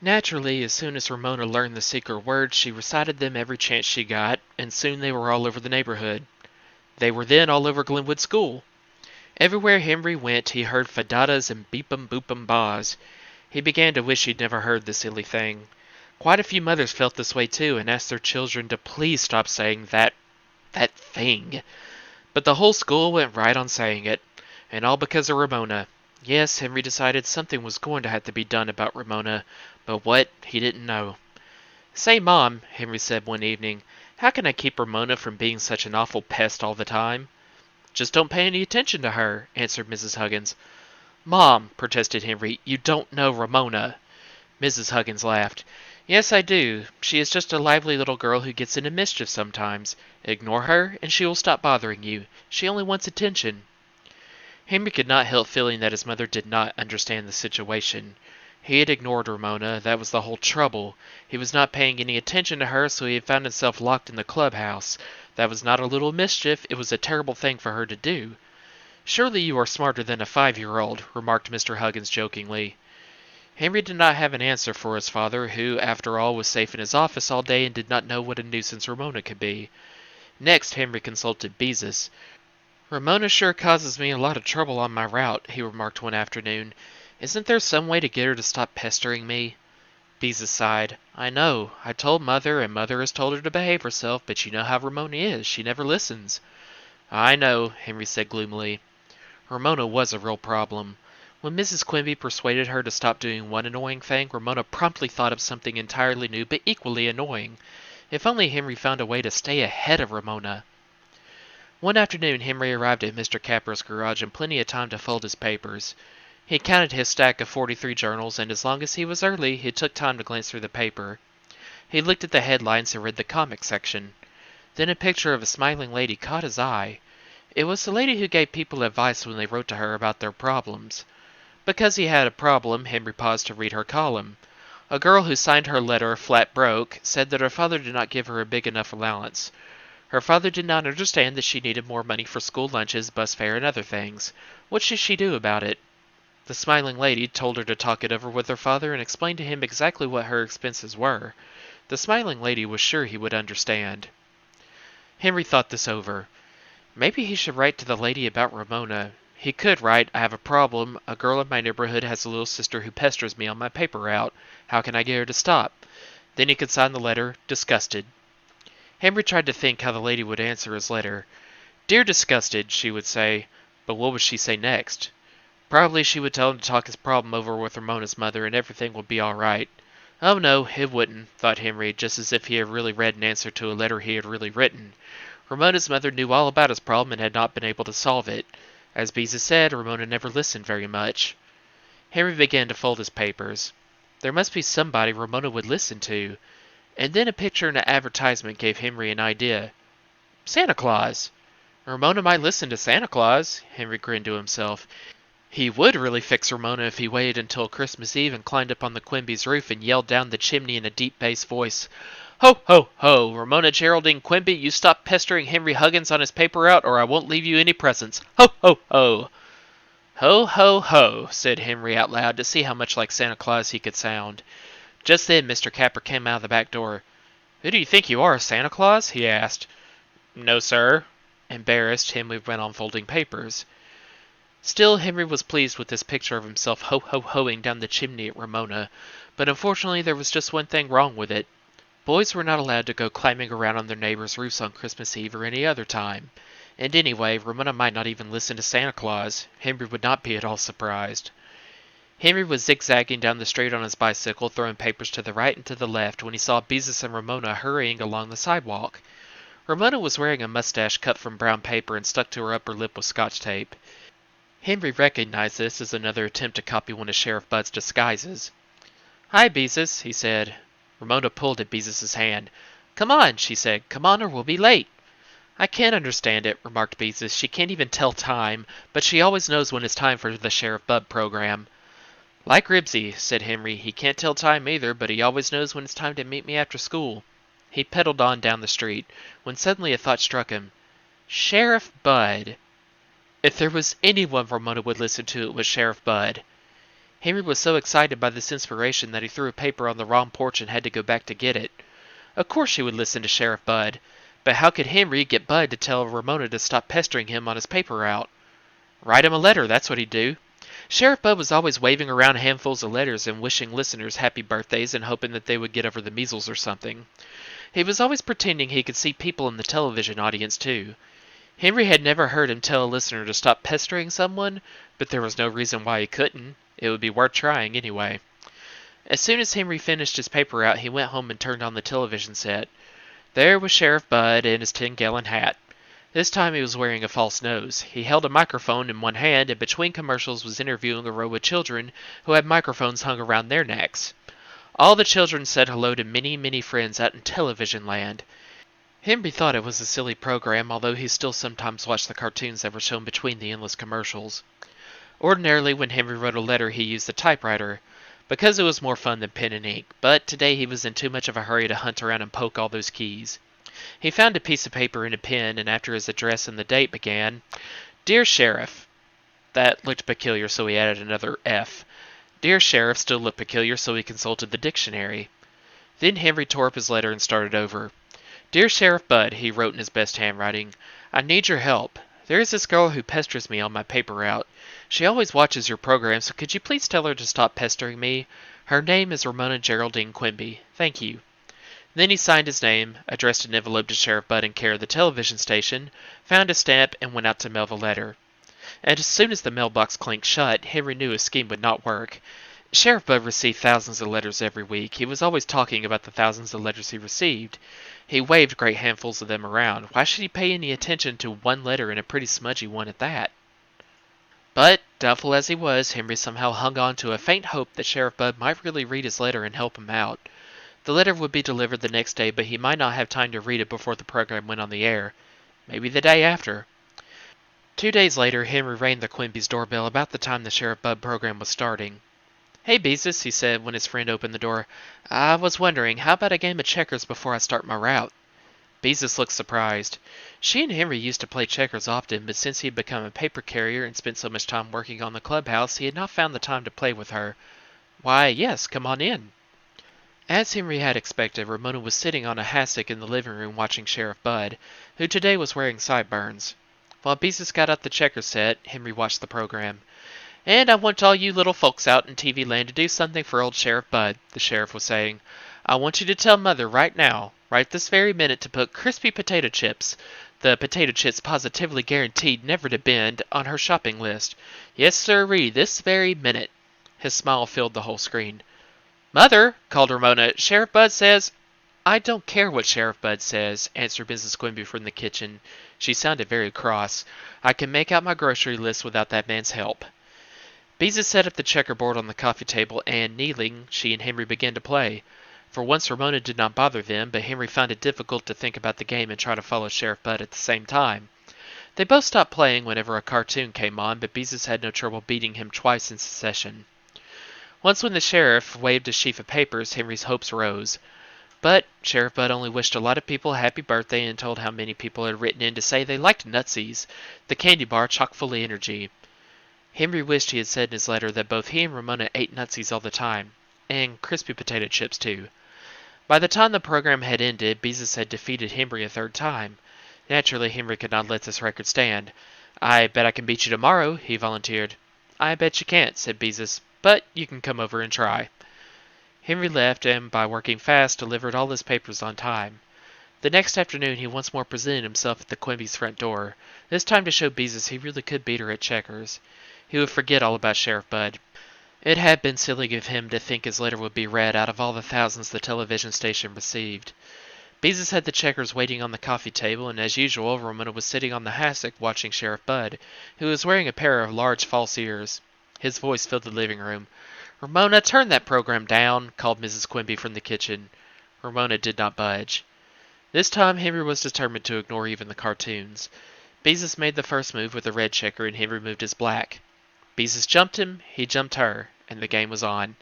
Naturally, as soon as Ramona learned the secret words, she recited them every chance she got, and soon they were all over the neighborhood. They were then all over Glenwood School. Everywhere Henry went, he heard fadadas and beepum boopum bahs. He began to wish he'd never heard the silly thing. Quite a few mothers felt this way too, and asked their children to please stop saying that thing. But the whole school went right on saying it, and all because of Ramona. Yes, Henry decided something was going to have to be done about Ramona, but what, he didn't know. "Say, Mom," Henry said one evening, "how can I keep Ramona from being such an awful pest all the time?" "Just don't pay any attention to her," answered Mrs. Huggins. "Mom," protested Henry, "you don't know Ramona." Mrs. Huggins laughed. "Yes, I do. She is just a lively little girl who gets into mischief sometimes. Ignore her, and she will stop bothering you. She only wants attention." Henry could not help feeling that his mother did not understand the situation. He had ignored Ramona, that was the whole trouble. He was not paying any attention to her, so he had found himself locked in the clubhouse. That was not a little mischief, it was a terrible thing for her to do. "Surely you are smarter than a 5-year-old," remarked Mr. Huggins jokingly. Henry did not have an answer for his father, who, after all, was safe in his office all day and did not know what a nuisance Ramona could be. Next, Henry consulted Beezus. "Ramona sure causes me a lot of trouble on my route," he remarked one afternoon. "Isn't there some way to get her to stop pestering me?" Beezus sighed. "I know. I told Mother, and Mother has told her to behave herself, but you know how Ramona is. She never listens." "I know," Henry said gloomily. Ramona was a real problem. When Mrs. Quimby persuaded her to stop doing one annoying thing, Ramona promptly thought of something entirely new but equally annoying. If only Henry found a way to stay ahead of Ramona. One afternoon Henry arrived at Mr. Capper's garage in plenty of time to fold his papers. He counted his stack of 43 journals, and as long as he was early, he took time to glance through the paper. He looked at the headlines and read the comic section. Then a picture of a smiling lady caught his eye. It was the lady who gave people advice when they wrote to her about their problems. Because he had a problem, Henry paused to read her column. A girl who signed her letter flat broke said that her father did not give her a big enough allowance. Her father did not understand that she needed more money for school lunches, bus fare, and other things. What should she do about it? The smiling lady told her to talk it over with her father and explain to him exactly what her expenses were. The smiling lady was sure he would understand. Henry thought this over. Maybe he should write to the lady about Ramona. He could write, "I have a problem. A girl in my neighborhood has a little sister who pesters me on my paper route. How can I get her to stop?" Then he could sign the letter, "Disgusted." Henry tried to think how the lady would answer his letter. "Dear Disgusted," she would say. But what would she say next? Probably she would tell him to talk his problem over with Ramona's mother and everything would be all right. Oh no, it wouldn't, thought Henry, just as if he had really read an answer to a letter he had really written. Ramona's mother knew all about his problem and had not been able to solve it. As Beezus said, Ramona never listened very much. Henry began to fold his papers. There must be somebody Ramona would listen to. And then a picture in an advertisement gave Henry an idea. Santa Claus! Ramona might listen to Santa Claus, Henry grinned to himself. He would really fix Ramona if he waited until Christmas Eve and climbed up on the Quimby's roof and yelled down the chimney in a deep bass voice. "Ho, ho, ho! Ramona Geraldine Quimby, you stop pestering Henry Huggins on his paper route or I won't leave you any presents. Ho, ho, ho!" "Ho, ho, ho," said Henry out loud to see how much like Santa Claus he could sound. Just then Mr. Capper came out of the back door. "Who do you think you are, Santa Claus?" he asked. "No, sir." Embarrassed, Henry went on folding papers. Still, Henry was pleased with this picture of himself ho-ho-hoing down the chimney at Ramona, but unfortunately there was just one thing wrong with it. Boys were not allowed to go climbing around on their neighbors' roofs on Christmas Eve or any other time. And anyway, Ramona might not even listen to Santa Claus. Henry would not be at all surprised. Henry was zigzagging down the street on his bicycle, throwing papers to the right and to the left, when he saw Beezus and Ramona hurrying along the sidewalk. Ramona was wearing a mustache cut from brown paper and stuck to her upper lip with Scotch tape. Henry recognized this as another attempt to copy one of Sheriff Bud's disguises. "Hi, Beezus," he said. Ramona pulled at Beezus's hand. "Come on," she said. "Come on or we'll be late." "I can't understand it," remarked Beezus. "She can't even tell time, but she always knows when it's time for the Sheriff Bud program." "Like Ribsy," said Henry. "He can't tell time either, but he always knows when it's time to meet me after school." He pedaled on down the street, when suddenly a thought struck him. Sheriff Bud! If there was anyone Ramona would listen to, it was Sheriff Bud. Henry was so excited by this inspiration that he threw a paper on the wrong porch and had to go back to get it. Of course she would listen to Sheriff Bud, but how could Henry get Bud to tell Ramona to stop pestering him on his paper route? Write him a letter, that's what he'd do. Sheriff Bud was always waving around handfuls of letters and wishing listeners happy birthdays and hoping that they would get over the measles or something. He was always pretending he could see people in the television audience, too. Henry had never heard him tell a listener to stop pestering someone, but there was no reason why he couldn't. It would be worth trying anyway. As soon as Henry finished his paper out, he went home and turned on the television set. There was Sheriff Bud in his 10-gallon hat. This time he was wearing a false nose. He held a microphone in one hand and between commercials was interviewing a row of children who had microphones hung around their necks. All the children said hello to many, many friends out in television land. Henry thought it was a silly program, although he still sometimes watched the cartoons that were shown between the endless commercials. Ordinarily, when Henry wrote a letter, he used a typewriter, because it was more fun than pen and ink, but today he was in too much of a hurry to hunt around and poke all those keys. He found a piece of paper and a pen, and after his address and the date began, Dear Sheriff. That looked peculiar, so he added another F. Dear Sheriff still looked peculiar, so he consulted the dictionary. Then Henry tore up his letter and started over. Dear Sheriff Bud, he wrote in his best handwriting, I need your help. There is this girl who pesters me on my paper route. She always watches your program, so could you please tell her to stop pestering me? Her name is Ramona Geraldine Quimby. Thank you. Then he signed his name, addressed an envelope to Sheriff Bud in care of the television station, found a stamp, and went out to mail the letter. And as soon as the mailbox clanked shut, Henry knew his scheme would not work. Sheriff Bud received thousands of letters every week. He was always talking about the thousands of letters he received. He waved great handfuls of them around. Why should he pay any attention to one letter and a pretty smudgy one at that? But, doubtful as he was, Henry somehow hung on to a faint hope that Sheriff Bud might really read his letter and help him out. The letter would be delivered the next day, but he might not have time to read it before the program went on the air. Maybe the day after. 2 days later, Henry rang the Quimby's doorbell about the time the Sheriff Bud program was starting. Hey, Beezus, he said when his friend opened the door. I was wondering, how about a game of checkers before I start my route? Beezus looked surprised. She and Henry used to play checkers often, but since he had become a paper carrier and spent so much time working on the clubhouse, he had not found the time to play with her. Why, yes, come on in. As Henry had expected, Ramona was sitting on a hassock in the living room watching Sheriff Bud, who today was wearing sideburns. While Beezus got out the checker set, Henry watched the program. And I want all you little folks out in TV land to do something for old Sheriff Bud, the sheriff was saying. I want you to tell Mother right now, right this very minute, to put crispy potato chips, the potato chips positively guaranteed never to bend, on her shopping list. Yes, sirree, this very minute. His smile filled the whole screen. Mother, called Ramona, Sheriff Bud says... I don't care what Sheriff Bud says, answered Mrs. Quimby from the kitchen. She sounded very cross. I can make out my grocery list without that man's help. Beezus set up the checkerboard on the coffee table, and, kneeling, she and Henry began to play. For once Ramona did not bother them, but Henry found it difficult to think about the game and try to follow Sheriff Bud at the same time. They both stopped playing whenever a cartoon came on, but Beezus had no trouble beating him twice in succession. Once when the sheriff waved a sheaf of papers, Henry's hopes rose. But Sheriff Bud only wished a lot of people a happy birthday and told how many people had written in to say they liked Nutsies, the candy bar chock full of energy. Henry wished he had said in his letter that both he and Ramona ate Nutsies all the time, and crispy potato chips too. By the time the program had ended, Beezus had defeated Henry a third time. Naturally, Henry could not let this record stand. I bet I can beat you tomorrow, he volunteered. I bet you can't, said Beezus, but you can come over and try. Henry left and, by working fast, delivered all his papers on time. The next afternoon he once more presented himself at the Quimby's front door, this time to show Beezus he really could beat her at checkers. He would forget all about Sheriff Bud. It had been silly of him to think his letter would be read out of all the thousands the television station received. Beezus had the checkers waiting on the coffee table, and as usual, Ramona was sitting on the hassock watching Sheriff Bud, who was wearing a pair of large false ears. His voice filled the living room. "Ramona, turn that program down," called Mrs. Quimby from the kitchen. Ramona did not budge. This time Henry was determined to ignore even the cartoons. Beezus made the first move with the red checker, and Henry moved his black. Beezus jumped him, he jumped her, and the game was on.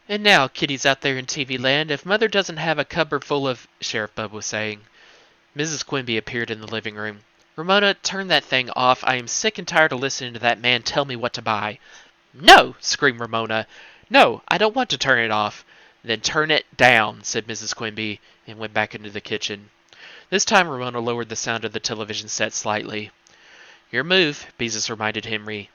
"And now, kiddies out there in TV land, if Mother doesn't have a cupboard full of—" Sheriff Bud was saying. Mrs. Quimby appeared in the living room. "Ramona, turn that thing off. I am sick and tired of listening to that man tell me what to buy." No! Screamed Ramona. No, I don't want to turn it off. Then turn it down, said Mrs. Quimby, and went back into the kitchen. This time Ramona lowered the sound of the television set slightly. Your move, Beezus reminded Henry.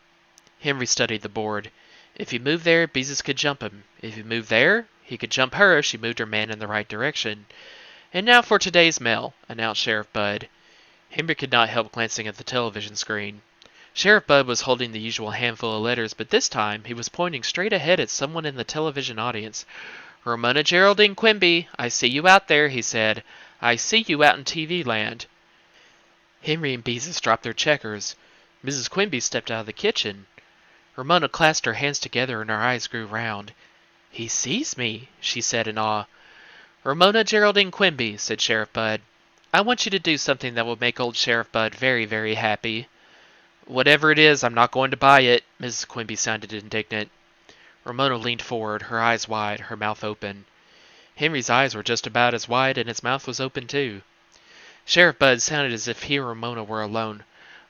Henry studied the board. If he moved there, Beezus could jump him. If he moved there, he could jump her if she moved her man in the right direction. And now for today's mail, announced Sheriff Bud. Henry could not help glancing at the television screen. Sheriff Bud was holding the usual handful of letters, but this time he was pointing straight ahead at someone in the television audience. Ramona Geraldine Quimby, I see you out there, he said. I see you out in TV land. Henry and Beezus dropped their checkers. Mrs. Quimby stepped out of the kitchen. Ramona clasped her hands together and her eyes grew round. He sees me, she said in awe. Ramona Geraldine Quimby, said Sheriff Bud. I want you to do something that will make old Sheriff Bud very, very happy. Whatever it is, I'm not going to buy it, Mrs. Quimby sounded indignant. Ramona leaned forward, her eyes wide, her mouth open. Henry's eyes were just about as wide, and his mouth was open too. Sheriff Bud sounded as if he and Ramona were alone.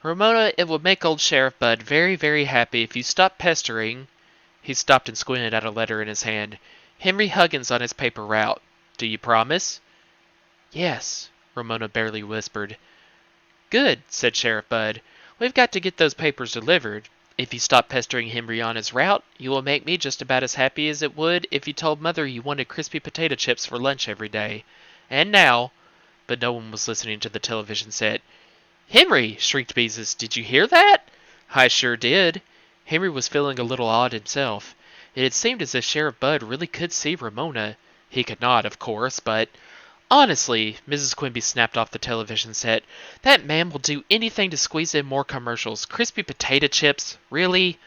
Ramona, it would make old Sheriff Bud very, very happy if you stopped pestering. He stopped and squinted at a letter in his hand. Henry Huggins on his paper route. Do you promise? Yes, Ramona barely whispered. Good, said Sheriff Bud. We've got to get those papers delivered. If you stop pestering Henry on his route, you will make me just about as happy as it would if you told Mother you wanted crispy potato chips for lunch every day. And now... But no one was listening to the television set. Henry! Shrieked Beezus. Did you hear that? I sure did. Henry was feeling a little odd himself. It had seemed as if Sheriff Bud really could see Ramona. He could not, of course, but... Honestly, Mrs. Quimby snapped off the television set, that man will do anything to squeeze in more commercials. Crispy potato chips? Really?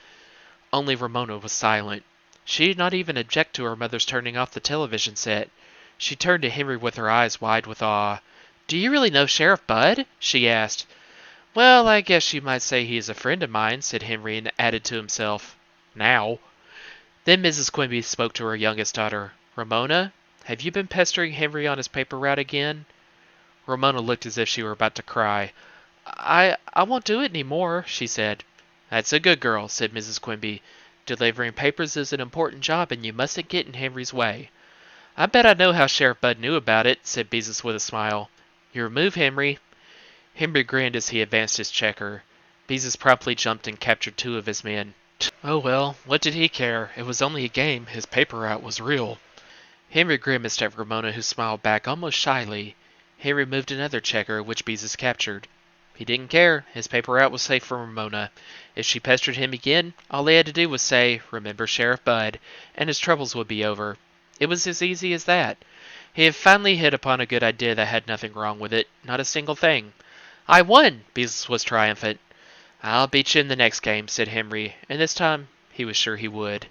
Only Ramona was silent. She did not even object to her mother's turning off the television set. She turned to Henry with her eyes wide with awe. Do you really know Sheriff Bud? She asked. Well, I guess you might say he is a friend of mine, said Henry, and added to himself, now. Then Mrs. Quimby spoke to her youngest daughter. Ramona, have you been pestering Henry on his paper route again? Ramona looked as if she were about to cry. I won't do it any more, she said. That's a good girl, said Mrs. Quimby. Delivering papers is an important job, and you mustn't get in Henry's way. I bet I know how Sheriff Bud knew about it, said Beezus with a smile. Your move, Henry. Henry grinned as he advanced his checker. Beezus promptly jumped and captured 2 of his men. Oh well, what did he care? It was only a game. His paper route was real. Henry grimaced at Ramona, who smiled back almost shyly. Henry moved another checker, which Beezus captured. He didn't care. His paper route was safe from Ramona. If she pestered him again, all he had to do was say, Remember Sheriff Bud, and his troubles would be over. It was as easy as that. He had finally hit upon a good idea that had nothing wrong with it, not a single thing. I won! Beezus was triumphant. I'll beat you in the next game, said Henry, and this time he was sure he would.